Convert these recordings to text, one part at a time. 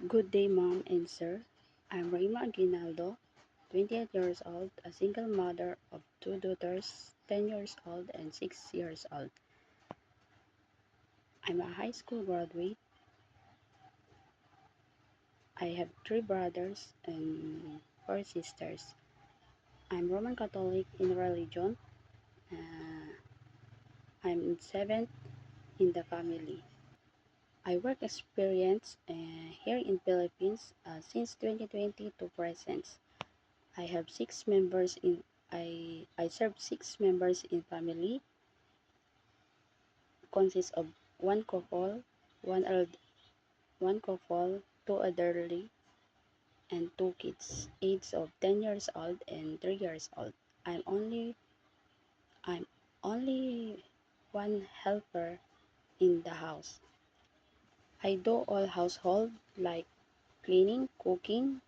Good day, Mom and Sir. I'm Rima Aguinaldo, 28 years old, a single mother of two daughters, 10 years old and 6 years old. I'm a high school graduate. I have three brothers and four sisters. I'm Roman Catholic in religion. Uh, I'm seventh in the family. I work experience here in Philippines since 2020 to present. I have six members in I serve six members in family, consists of one couple, one couple, two elderly, and two kids, ages of 10 years old and 3 years old. I'm only I'm only one helper in the house. I do all household like cleaning, cooking,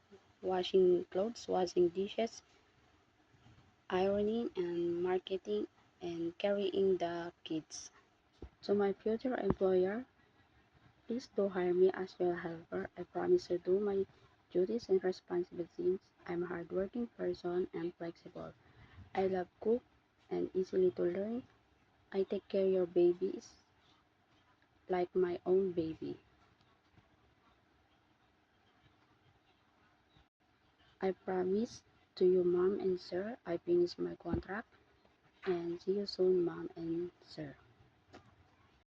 washing clothes, washing dishes, ironing and marketing and carrying the kids. To my future employer, please do hire me as your helper. I promise to do my duties and responsibilities. I'm a hardworking person and flexible. I love cook and easily to learn. I take care of your babies like my own baby. I promise to you, Mom and Sir, I finish my contract and see you soon, Mom and Sir.